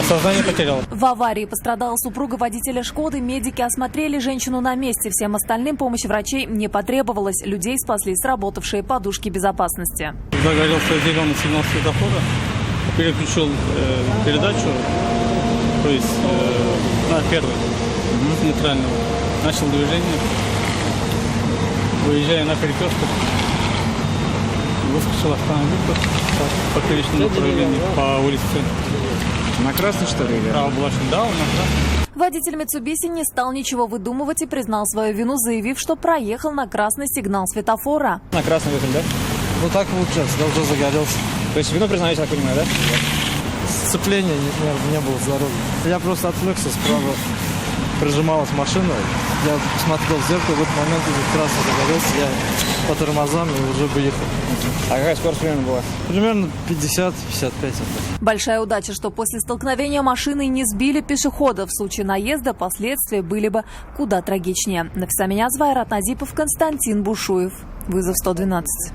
Сознание потерял. В аварии пострадала супруга водителя «Шкоды». Медики осмотрели женщину на месте. Всем остальным помощи врачей не потребовалось. Людей спасли сработавшие подушки безопасности. Загорелся зеленый сигнал светофора. Переключил передачу, то есть на первый, с нейтрального. Начал движение. Выезжая на перекресток, выскочил автомобиль по поперечному направлению по улице. На красный, что ли? Правоблачный, да, он на красный. Водитель Mitsubishi не стал ничего выдумывать и признал свою вину, заявив, что проехал на красный сигнал светофора. На красный выехали, да? Ну так получается, да, уже загорелся. То есть вину признаете, я так понимаю, да? Сцепления не было с дороги. Я просто отвлекся, справа прижималась машина. Я смотрел в зеркало, в этот момент уже красный загорелся, я по тормозам и уже выехал. А какая скорость примерно была? Примерно 50-55. Большая удача, что после столкновения машины не сбили пешехода. В случае наезда последствия были бы куда трагичнее. Нафиса Минязова, Айрат Назипов, Константин Бушуев. Вызов 112.